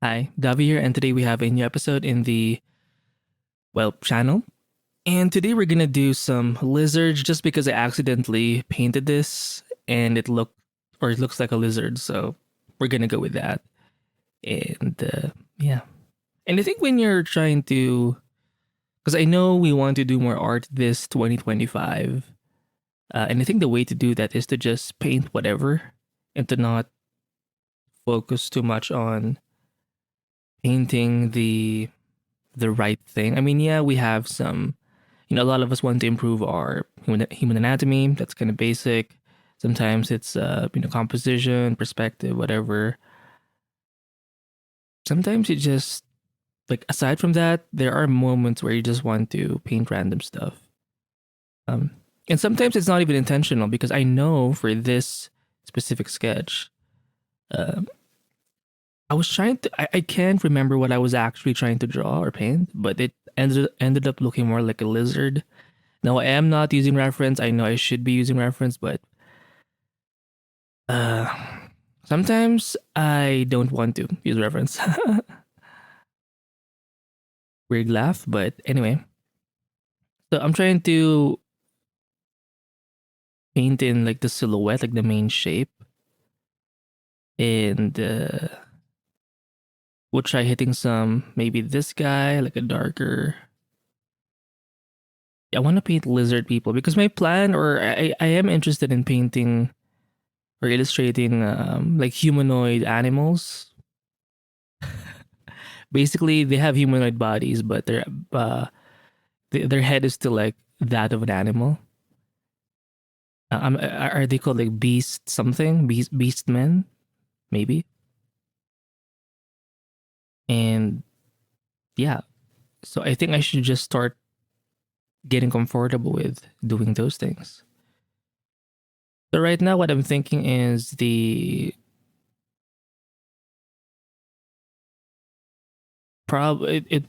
Hi, Davi here, and today we have a new episode in the channel. And today we're gonna do some lizards just because I accidentally painted this and it looks like a lizard, so we're gonna go with that. And yeah, and I think when you're trying to, because I know we want to do more art this 2025, and I think the way to do that is to just paint whatever and to not focus too much on painting the right thing. I mean, yeah, we have some, a lot of us want to improve our human anatomy. That's kind of basic. Sometimes it's, composition, perspective, whatever. Sometimes you just, like, aside from that, there are moments where you just want to paint random stuff. Um, and sometimes it's not even intentional because I know for this specific sketch, uh, I was trying to, I can't remember what I was actually trying to draw or paint, but it ended up looking more like a lizard. No, I am not using reference. I know I should be using reference, but uh, sometimes I don't want to use reference. Weird laugh, but anyway. So I'm trying to paint in like the silhouette, like the main shape, and we'll try hitting some maybe this guy, like a darker. I want to paint lizard people because my plan, or I am interested in painting or illustrating like humanoid animals. Basically, they have humanoid bodies, but their head is still like that of an animal. Are they called like beast something? Beast men, maybe. And yeah, so I think I should just start getting comfortable with doing those things. So right now, what I'm thinking is it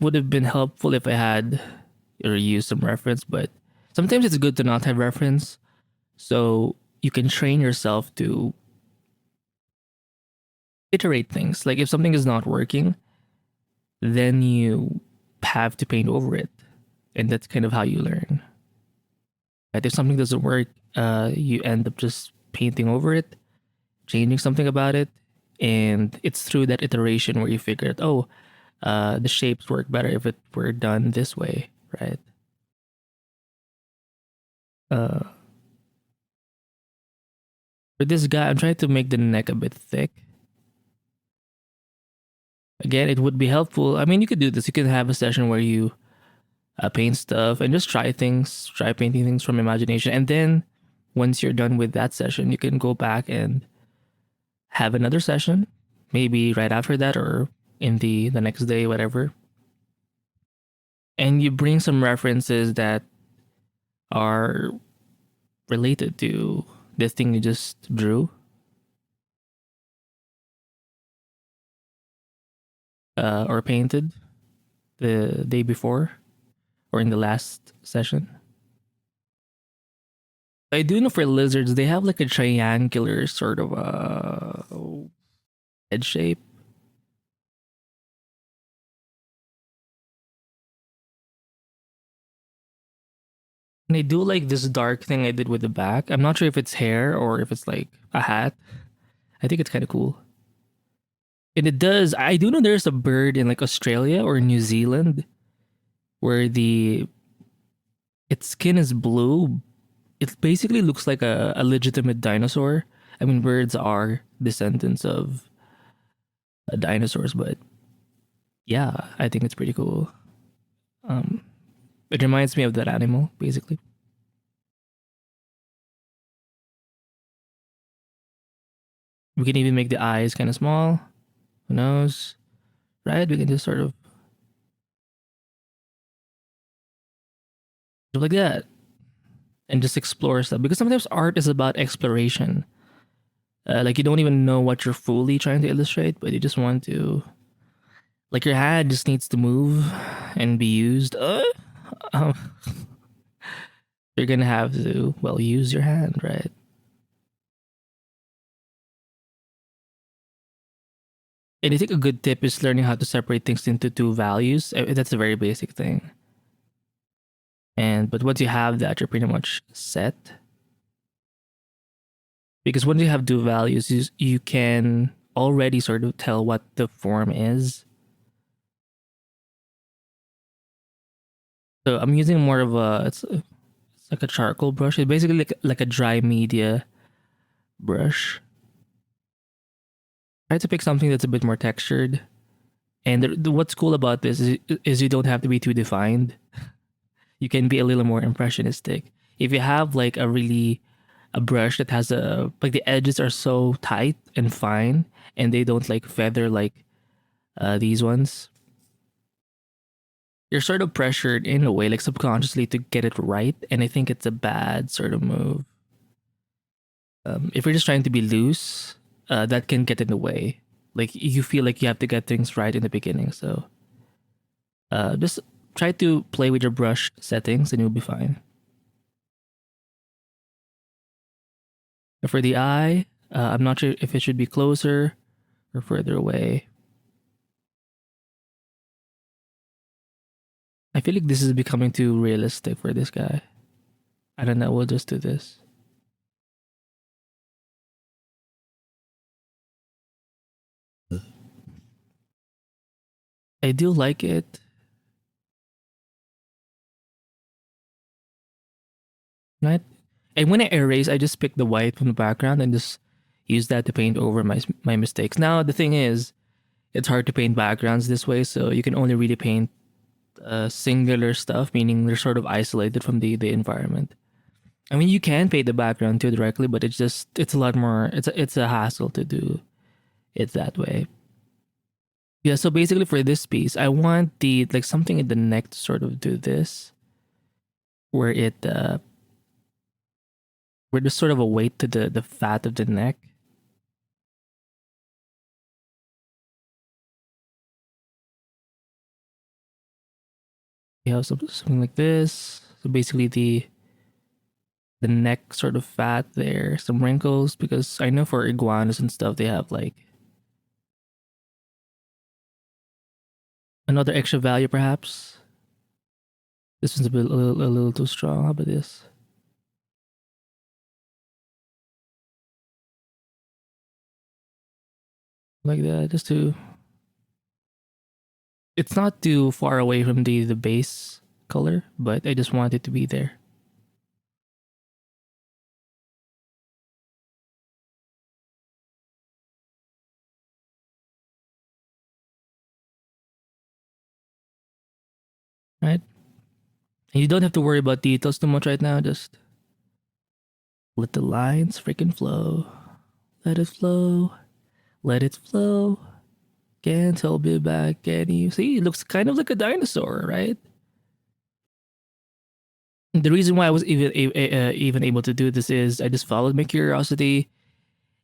would have been helpful if I had or used some reference, but sometimes it's good to not have reference, so you can train yourself to iterate things. Like if something is not working, then you have to paint over it, and that's kind of how you learn. Right? If something doesn't work, you end up just painting over it, changing something about it, and it's through that iteration where you figure out, oh, the shapes work better if it were done this way, right? Uh, for this guy, I'm trying to make the neck a bit thick. Again, it would be helpful. I mean, you could do this. You could have a session where you paint stuff and just try things, try painting things from imagination. And then once you're done with that session, you can go back and have another session, maybe right after that or in the next day, whatever. And you bring some references that are related to this thing you just drew or painted the day before or in the last session. I do know for lizards, they have like a triangular sort of head shape. And I do like this dark thing I did with the back. I'm not sure if it's hair or if it's like a hat. I think it's kind of cool. And it does. I do know there's a bird in like Australia or New Zealand where the its skin is blue. It basically looks like a legitimate dinosaur. I mean, birds are descendants of dinosaurs, but yeah, I think it's pretty cool. Um, it reminds me of that animal, basically. We can even make the eyes kind of small. Who knows? Right? We can just sort of like that and just explore stuff because sometimes art is about exploration. Like you don't even know what you're fully trying to illustrate, but you just want to, like your hand just needs to move and be used. Um, you're gonna have to use your hand, right? And I think a good tip is learning how to separate things into two values. That's a very basic thing. And but once you have that, you're pretty much set. Because once you have two values, you can already sort of tell what the form is. So I'm using more of it's like a charcoal brush. It's basically like a dry media brush. Try to pick something that's a bit more textured. And what's cool about this is you don't have to be too defined. You can be a little more impressionistic. If you have like a brush that has like the edges are so tight and fine, and they don't like feather like these ones, you're sort of pressured in a way, like subconsciously, to get it right. And I think it's a bad sort of move. If you're just trying to be loose, that can get in the way. Like you feel like you have to get things right in the beginning. So just try to play with your brush settings and you'll be fine. For the eye, I'm not sure if it should be closer or further away. I feel like this is becoming too realistic for this guy. I don't know, we'll just do this. I do like it. Right? And when I erase, I just pick the white from the background and just use that to paint over my mistakes. Now the thing is, it's hard to paint backgrounds this way, so you can only really paint singular stuff, meaning they're sort of isolated from the environment. I mean, you can paint the background too directly, but it's a lot more. It's a hassle to do it that way. Yeah. So basically, for this piece, I want the like something in the neck to sort of do this, where it where there's sort of a weight to the fat of the neck. You have something like this. So basically, the neck sort of fat there, some wrinkles, because I know for iguanas and stuff they have like another extra value perhaps. This one's a little too strong. How about this? Like that, just to it's not too far away from the base color, but I just want it to be there. Right? And you don't have to worry about details too much right now, just let the lines freaking flow. Let it flow. Let it flow. Can't hold me back, can you? See, it looks kind of like a dinosaur, right? The reason why I was even able to do this is I just followed my curiosity,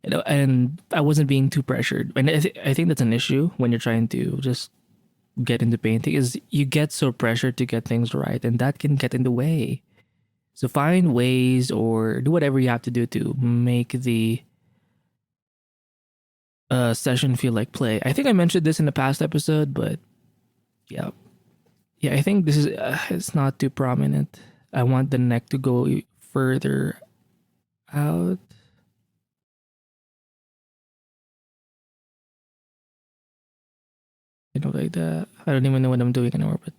and I wasn't being too pressured. And I think that's an issue when you're trying to just get into painting is you get so pressured to get things right, and that can get in the way. So find ways or do whatever you have to do to make the session feel like play. I think I mentioned this in the past episode, but yeah, yeah, I think this is it's not too prominent. I want the neck to go further out. You know, like that. I don't even know what I'm doing anymore, but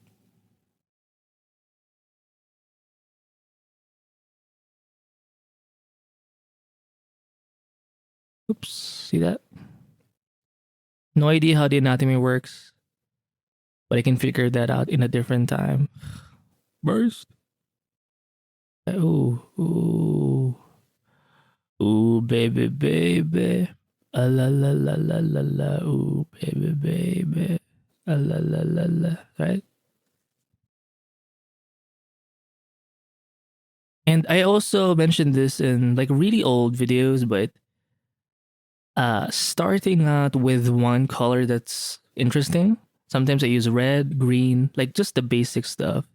oops, see that? No idea how the anatomy works, but I can figure that out in a different time. Burst. Ooh, ooh, ooh, baby, baby. Ah, la la la la la la. Ooh, baby, baby. Ah, la la la la. Right? And I also mentioned this in like really old videos, but starting out with one color that's interesting. Sometimes I use red, green, like just the basic stuff.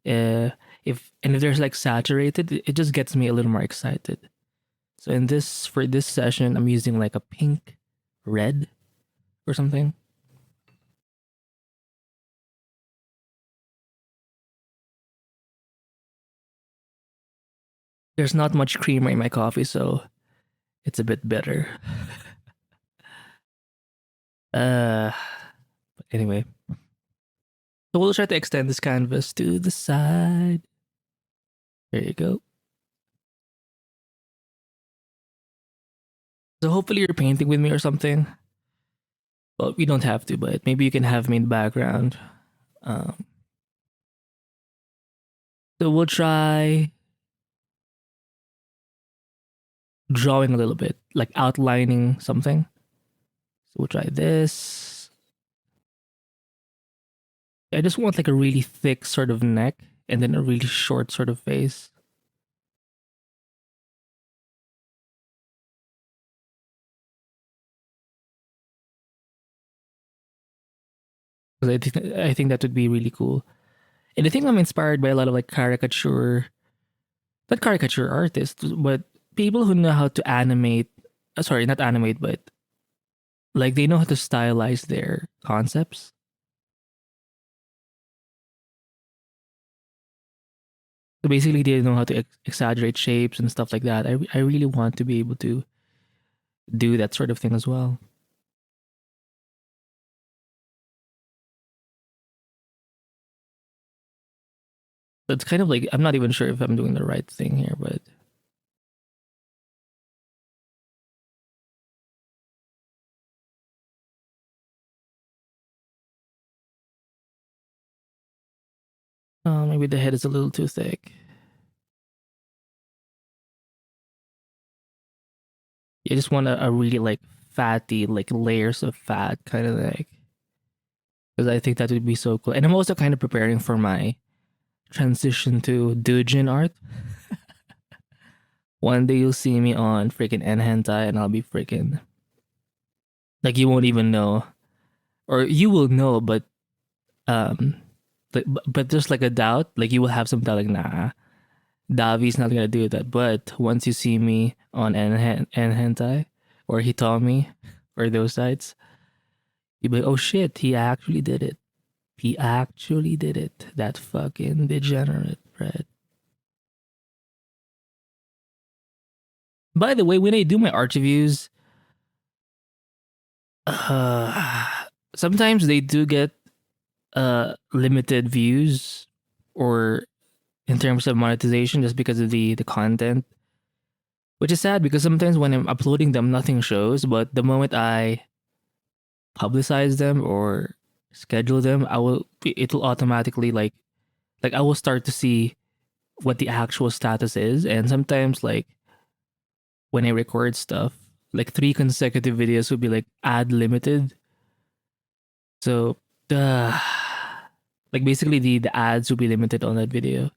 Uh, if there's like saturated, it just gets me a little more excited. So in this for this session, I'm using like a pink, red. or something. There's not much creamer in my coffee, so it's a bit better. But anyway, so we'll try to extend this canvas to the side. There you go. So hopefully you're painting with me or something. Well, you don't have to, but maybe you can have me in the background. Um, so we'll try drawing a little bit, like outlining something. So we'll try this. I just want like a really thick sort of neck and then a really short sort of face. Because I think that would be really cool. And I think I'm inspired by a lot of like caricature, not caricature artists, but people who know how to animate. Sorry, not animate, but like they know how to stylize their concepts. So basically, they know how to exaggerate shapes and stuff like that. I really want to be able to do that sort of thing as well. It's kind of like I'm not even sure if I'm doing the right thing here, but maybe the head is a little too thick. You just want a really like fatty, like layers of fat kind of like, because I think that would be so cool. And I'm also kind of preparing for my transition to doujin art. One day you'll see me on freaking hentai and I'll be freaking like you won't even know, or you will know, but um, but there's like a doubt. Like you will have some doubt, like nah, Davi's not gonna do that. But once you see me on hentai or Hitomi or those sites, you'll be like, oh shit, he actually did it. He actually did it. That fucking degenerate, right? By the way, when I do my art reviews, uh, sometimes they do get limited views or in terms of monetization just because of the content, which is sad because sometimes when I'm uploading them, nothing shows. But the moment I publicize them or schedule them, it'll automatically like I will start to see what the actual status is. And sometimes like when I record stuff, like 3 consecutive videos would be like ad limited. So uh, like basically the ads will be limited on that video.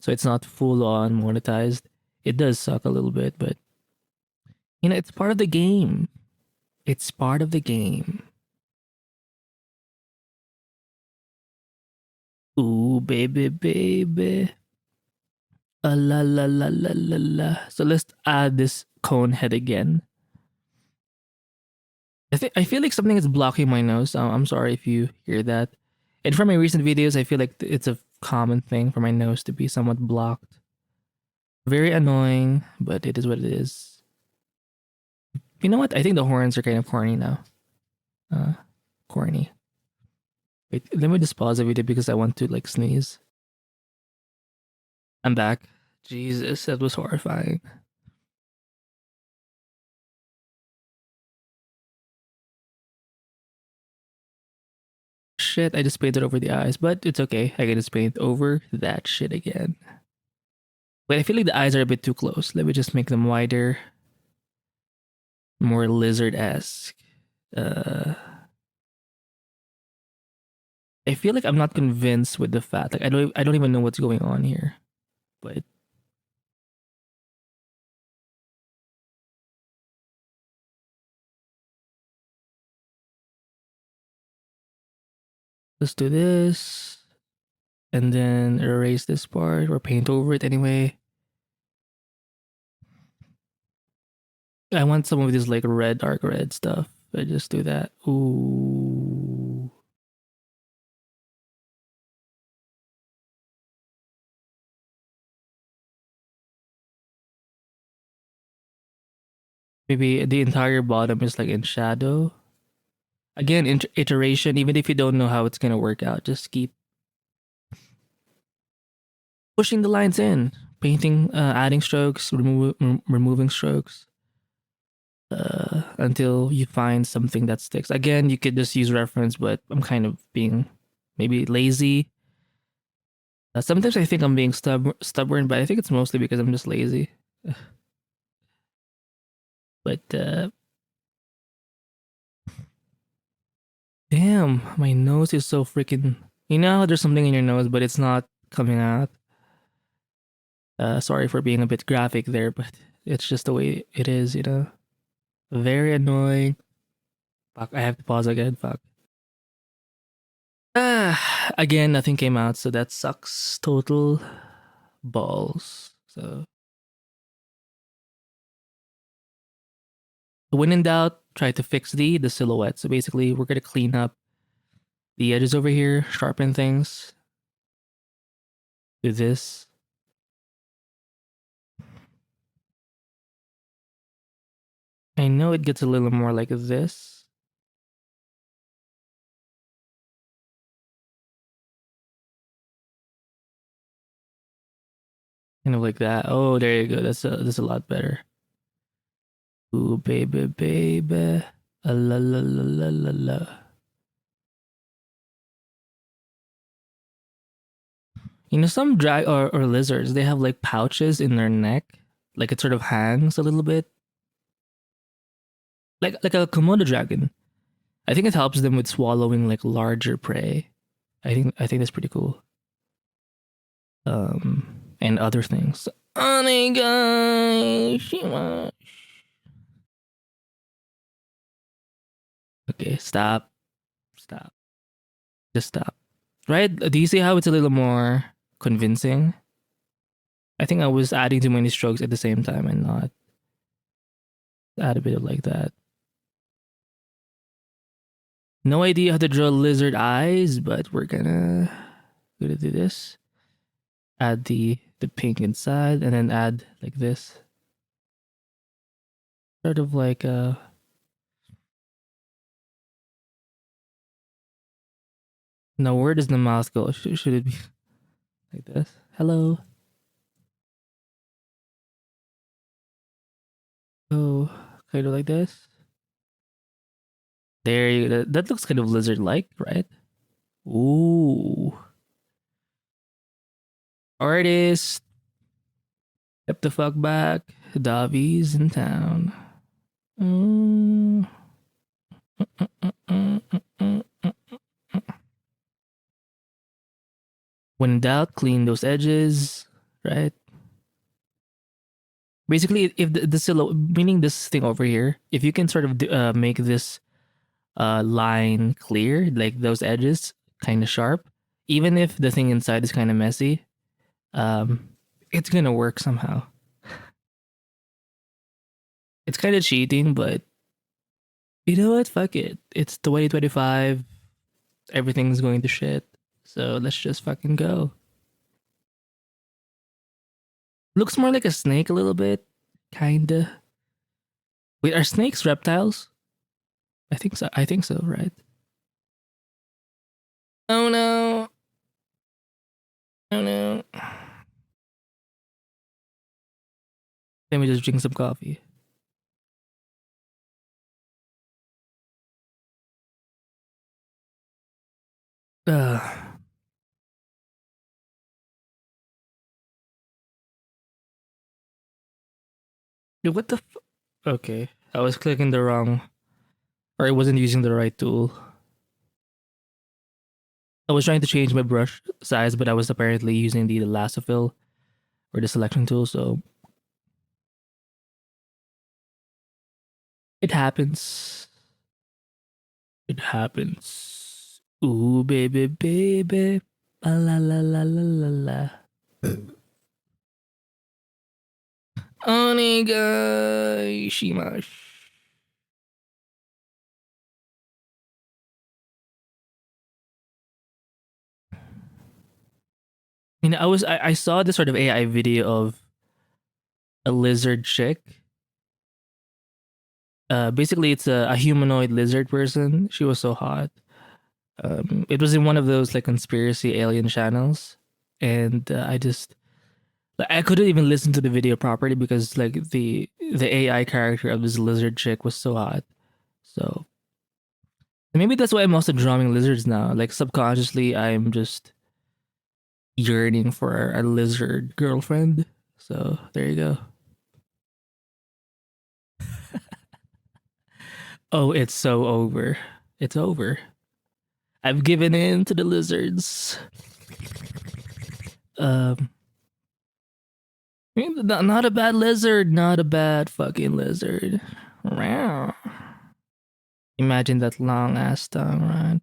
So it's not full on monetized. It does suck a little bit, but it's part of the game. It's part of the game. Ooh, baby, baby. La la la la la la. So let's add this cone head again. I feel like something is blocking my nose. I'm sorry if you hear that. And from my recent videos, I feel like it's a common thing for my nose to be somewhat blocked. Very annoying, but it is what it is. You know what? I think the horns are kind of corny now. Uh, corny. Wait, let me just pause the video because I want to like sneeze. I'm back. Jesus, that was horrifying. Shit, I just painted over the eyes, but it's okay. I can just paint over that shit again. Wait, I feel like the eyes are a bit too close. Let me just make them wider, more lizard-esque. Uh, I feel like I'm not convinced with the fat. Like I don't even know what's going on here. But let's do this, and then erase this part or paint over it anyway. I want some of this like red, dark red stuff. I just do that. Ooh. Maybe the entire bottom is like in shadow. Again, iteration, even if you don't know how it's going to work out, just keep pushing the lines in, painting, adding strokes, removing strokes, until you find something that sticks. Again, you could just use reference, but I'm kind of being maybe lazy. Sometimes I think I'm being stubborn, but I think it's mostly because I'm just lazy. But damn, my nose is so freaking. You know how there's something in your nose, but it's not coming out. Sorry for being a bit graphic there, but it's just the way it is, you know? Very annoying. Fuck, I have to pause again. Fuck. Again, nothing came out, so that sucks. Total balls. So, when in doubt, try to fix the silhouette. So basically, we're gonna clean up the edges over here, sharpen things. Do this. I know it gets a little more like this. Kind of like that. Oh, there you go. That's a lot better. Ooh, baby, baby. La la la la la la. You know, some drag or lizards, they have like pouches in their neck, like it sort of hangs a little bit, like a Komodo dragon. I think it helps them with swallowing like larger prey. I think that's pretty cool. And other things. Onegaishimasu. Okay, stop, stop, just stop. Right? Do you see how it's a little more convincing? I think I was adding too many strokes at the same time and not add a bit of like that. No idea how to draw lizard eyes, but we're gonna do this. Add the pink inside, and then add like this, sort of like a. Now, where does the mouth go? Should it be like this? Hello. Oh, kind of like this. There you. That looks kind of lizard-like, right? Ooh, artist, step the fuck back. Davi's in town. Mm, mm, mm, mm, mm, mm, mm. When in doubt, clean those edges, right? Basically, if the silhouette, meaning this thing over here, if you can sort of make this line clear, like those edges kind of sharp, even if the thing inside is kind of messy, um, it's gonna work somehow. It's kind of cheating, but you know what? Fuck it. It's 2025. Everything's going to shit. So let's just fucking go. Looks more like a snake a little bit. Kinda. Wait, are snakes reptiles? I think so. I think so, right? Oh no. Oh no. Let me just drink some coffee. Ugh. Dude, what the okay. I was clicking the wrong, or I wasn't using the right tool. I was trying to change my brush size, but I was apparently using the lasso fill or the selection tool, so it happens. It happens. Ooh, baby, baby. La la la la la la. Oniga Shimash. I saw this sort of AI video of a lizard chick. Basically, it's a humanoid lizard person. She was so hot. It was in one of those like conspiracy alien channels, and I just like, I couldn't even listen to the video properly because like the AI character of this lizard chick was so hot. So maybe that's why I'm also drawing lizards now. Like subconsciously, I'm just yearning for a lizard girlfriend. So there you go. Oh, it's so over. It's over. I've given in to the lizards. Um, not a bad lizard. Not a bad fucking lizard. Wow. Imagine that long ass tongue, right?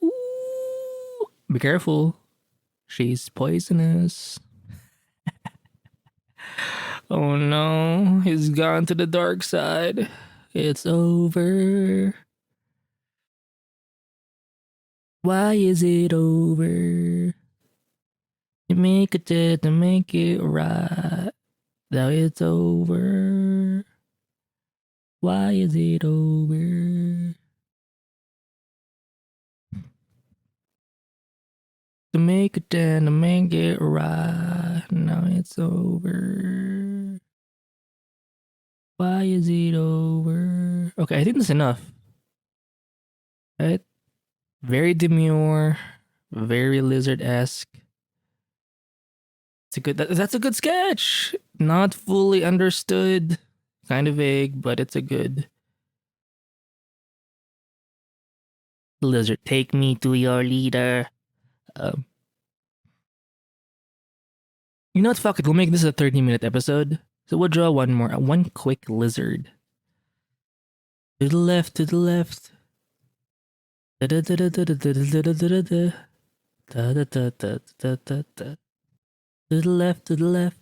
Ooh. Be careful. She's poisonous. Oh no, he's gone to the dark side. It's over. Why is it over? You make it dead to make it right. Now it's over. Why is it over? To make it dead to make it right. Now it's over. Why is it over? Okay, I think that's enough. Right? Very demure, very lizard-esque. It's a good. That's a good sketch. Not fully understood, kind of vague, but it's a good lizard. Take me to your leader. Um, you know what? Fuck it. We'll make this a 30-minute episode. So we'll draw one more, one quick lizard. To the left, to the left. Da da da da da da da da da da. Da da da da da da da. To the left, to the left.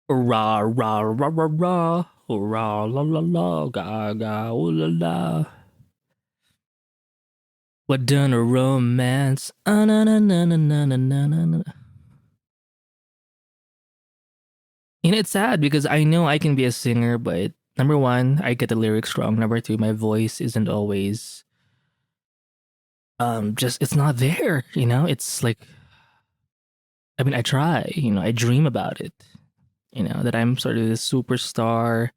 Rah rah rah rah rah. Rah la la la ga ga ooh la la. What done a romance? Na na na na na na na na na. And it's sad because I know I can be a singer, but number one, I get the lyrics wrong. Number two, my voice isn't always just it's not there, you know? It's like I mean I try, I dream about it, that I'm sort of this superstar.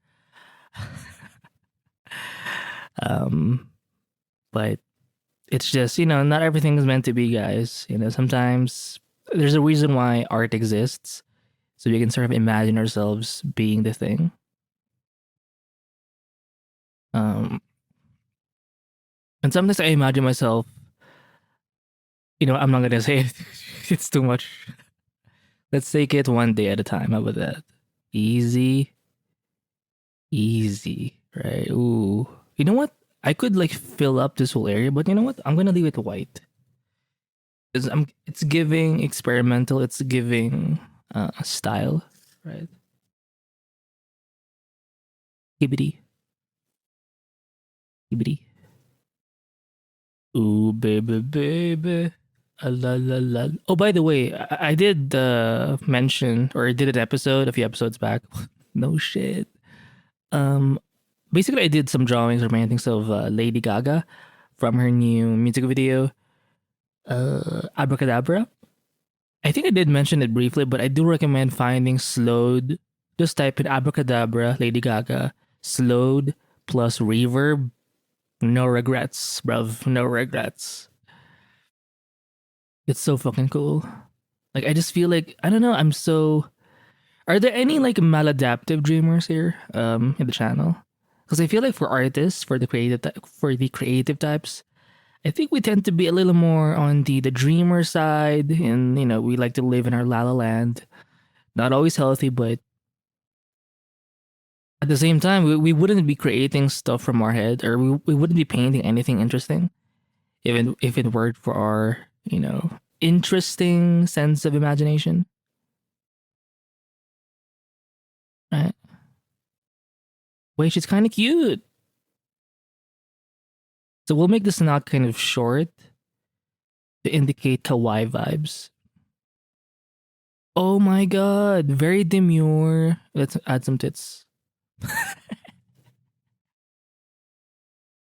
Um but it's just, not everything is meant to be, guys. Sometimes there's a reason why art exists. So we can sort of imagine ourselves being the thing. Um, and sometimes I imagine myself, I'm not gonna say it. It's too much. Let's take it one day at a time. How about that? Easy, easy, right? Ooh, you know what? I could like fill up this whole area, but you know what? I'm gonna leave it white. It's giving experimental. It's giving style, right? Hibbity, hibbity. Ooh, baby, baby. La, la, la. Oh, by the way, I did mention or I did an episode a few episodes back. No shit. Um, Basically, I did some drawings or paintings of Lady Gaga from her new music video, Abracadabra. I think I did mention it briefly, but I do recommend finding slowed. Just type in Abracadabra, Lady Gaga, slowed plus reverb. No regrets, bruv. No regrets. It's so fucking cool. Like I just feel like I don't know. I'm so. Are there any like maladaptive dreamers here in the channel? Because I feel like for artists, for the creative types, I think we tend to be a little more on the dreamer side, and we like to live in our la la land. Not always healthy, but at the same time, we wouldn't be creating stuff from our head, or we wouldn't be painting anything interesting, even if it were for our interesting sense of imagination. Right? Wait, she's kind of cute. So we'll make this knot kind of short to indicate kawaii vibes. Oh my god, very demure. Let's add some tits.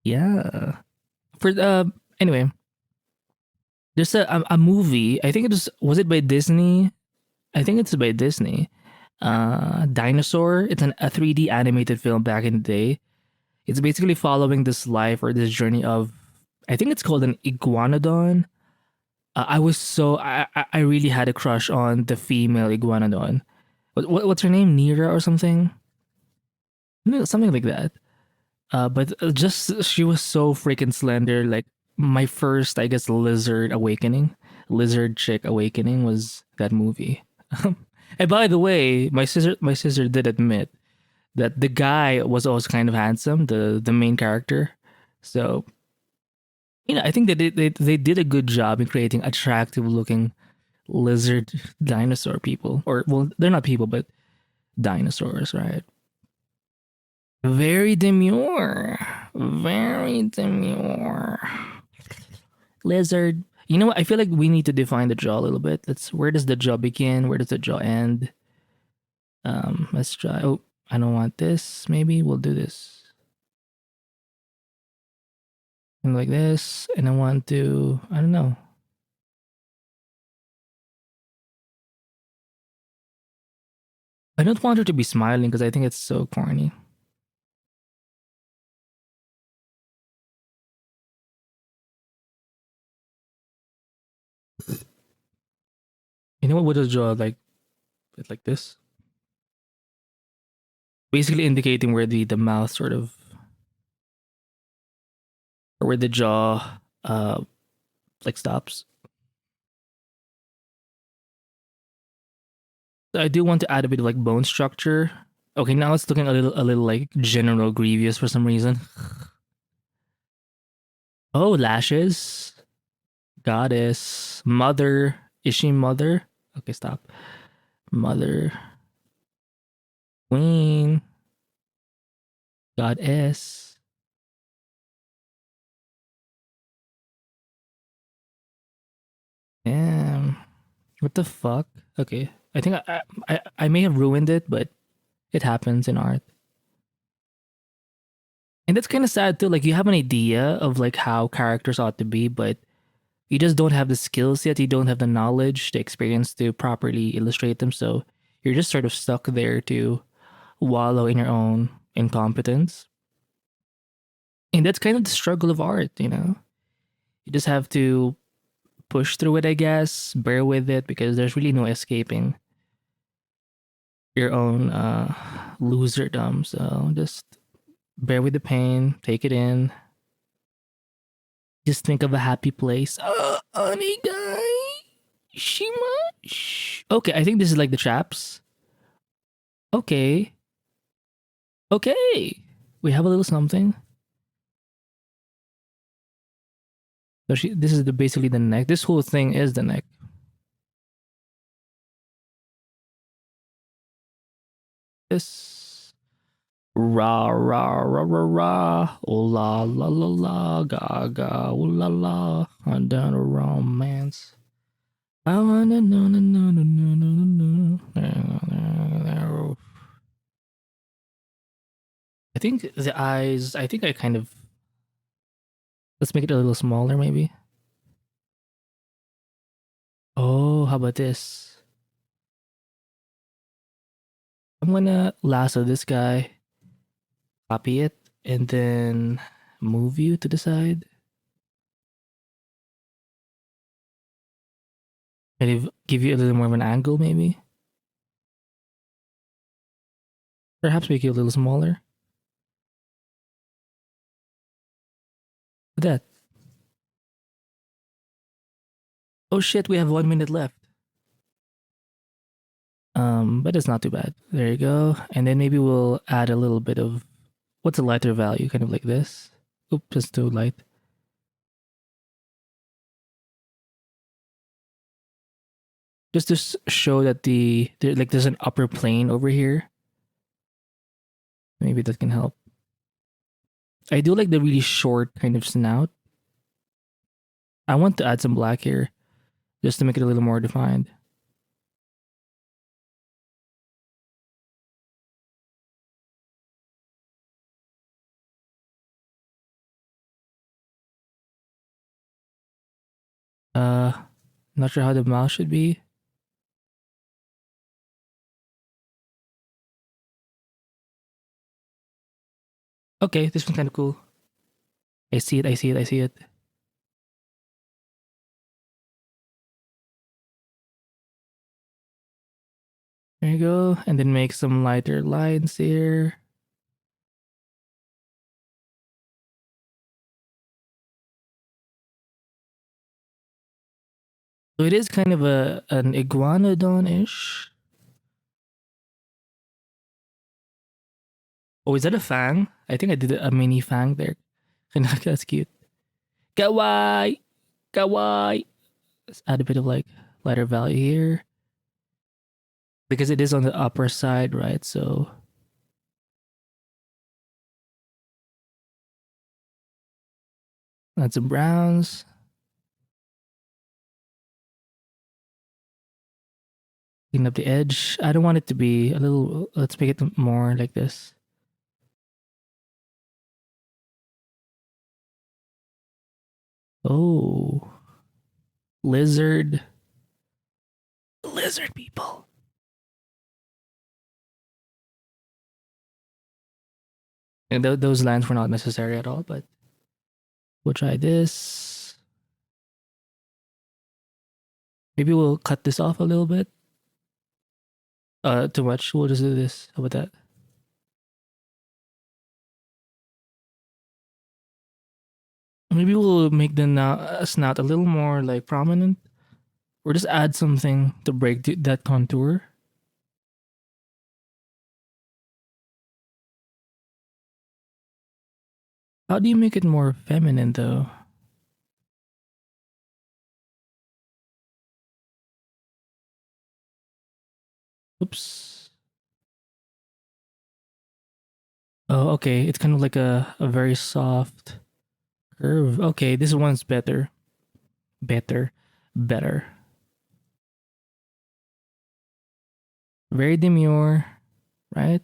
Yeah. For anyway, there's a movie. I think was it by Disney? I think it's by Disney. Dinosaur. It's a 3D animated film back in the day. It's basically following this life or this journey of, I think it's called an iguanodon. I was so I really had a crush on the female iguanodon. What's her name? Nira or something? No, something like that. But just she was so freaking slender. Like my first, I guess, lizard chick awakening was that movie. And by the way, my sister did admit that the guy was also kind of handsome, the main character. So I think they did a good job in creating attractive looking lizard dinosaur people, or well, they're not people, but dinosaurs, right? Very demure. Very demure. Lizard. You know what? I feel like we need to define the jaw a little bit. Where does the jaw begin? Where does the jaw end? Let's try. Oh, I don't want this. Maybe we'll do this. And like this. And I want to, I don't know. I don't want her to be smiling because I think it's so corny. You know what? Would a jaw like this? Basically indicating where the mouth sort of, or where the jaw like stops. I do want to add a bit of like bone structure. Okay, now it's looking a little like General Grievous for some reason. Oh, lashes. Goddess. Mother. Is she mother? Okay, stop. Mother. Queen. Goddess. Damn. What the fuck? Okay. I think I may have ruined it, but it happens in art. And that's kind of sad too. Like you have an idea of like how characters ought to be, but you just don't have the skills yet. You don't have the knowledge, the experience to properly illustrate them. So you're just sort of stuck there to wallow in your own incompetence. And that's kind of the struggle of art, you know? You just have to push through it, I guess, bear with it because there's really no escaping your own loserdom. So just bear with the pain, take it in. Just think of a happy place. Honey guy. Shima. Okay, I think this is like the traps. Okay. Okay. We have a little something. So this is basically the neck. This whole thing is the neck. This ra ra ra ra ra. Oh la la la la ga ga oh la la. I'm down a romance. I wanna know no no no no no no. I think the eyes. I think I kind of. Let's make it a little smaller, maybe. Oh, how about this? I'm gonna lasso this guy, copy it, and then move you to the side. Maybe give you a little more of an angle, maybe. Perhaps make you a little smaller. Look at that. Oh shit, we have 1 minute left. But it's not too bad. There you go. And then maybe we'll add a little bit of what's a lighter value, kind of like this. Oops, it's too light. Just to show that there's an upper plane over here. Maybe that can help. I do like the really short kind of snout. I want to add some black here just to make it a little more defined. Uh, Not sure how the mouth should be. Okay, this one's kind of cool. I see it, I see it, I see it. There you go. And then make some lighter lines here. So it is kind of an iguanodon-ish. Oh, is that a fang? I think I did a mini fang there. That's cute. Kawaii! Kawaii! Let's add a bit of like lighter value here. Because it is on the upper side, right? So add some browns. Clean up the edge. I don't want it to be a little, let's make it more like this. Oh. Lizard. Lizard people. And those lines were not necessary at all, but we'll try this. Maybe we'll cut this off a little bit. Too much. We'll just do this. How about that? Maybe we'll make the snout a little more like prominent, or just add something to break that contour. How do you make it more feminine though? Oops. Oh, okay. It's kind of like a very soft curve. Okay, this one's better. Better. Better. Very demure, right?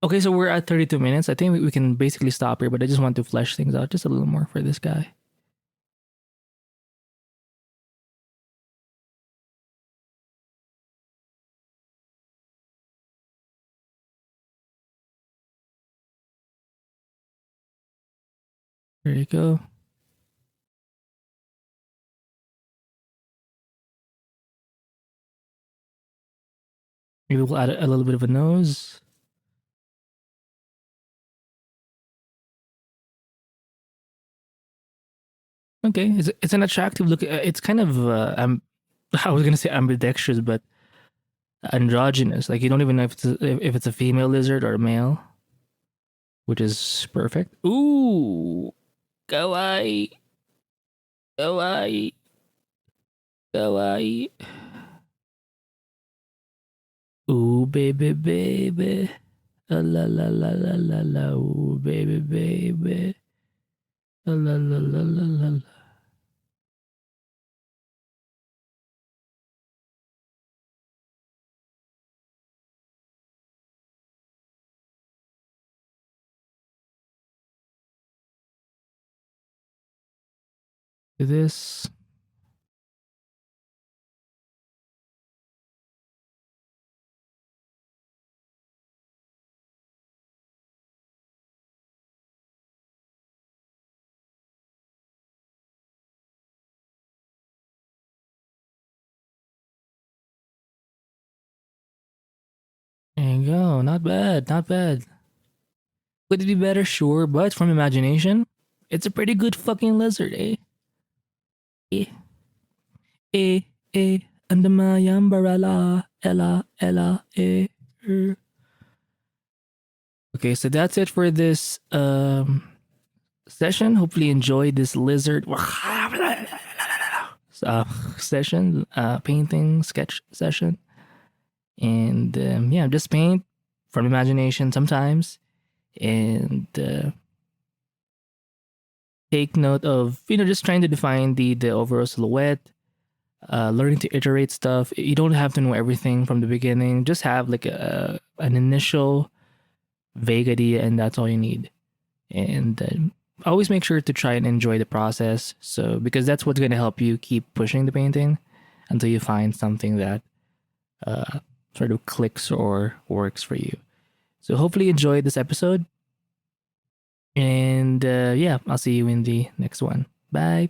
Okay, so we're at 32 minutes. I think we can basically stop here, but I just want to flesh things out just a little more for this guy. There you go. Maybe we'll add a little bit of a nose. Okay, it's an attractive look. It's kind of I was gonna say ambidextrous, but androgynous. Like you don't even know if it's a female lizard or a male, which is perfect. Ooh, kawaii, kawaii, kawaii. Ooh, baby, baby. La la la la la la la. Ooh, baby, baby. La la la la la la. Do this. There you go. Not bad. Not bad. Could it be better? Sure, but from imagination, it's a pretty good fucking lizard, eh? Eh, eh, eh. Under my umbrella, Ella, Ella, eh. Okay, so that's it for this session. Hopefully, you enjoyed this lizard session, painting sketch session. And yeah, just paint from imagination sometimes, and take note of just trying to define the overall silhouette, learning to iterate stuff. You don't have to know everything from the beginning. Just have like an initial vague idea, and that's all you need. And always make sure to try and enjoy the process. So because that's what's going to help you keep pushing the painting until you find something that sort of clicks or works for you. So hopefully you enjoyed this episode. And yeah, I'll see you in the next one. Bye.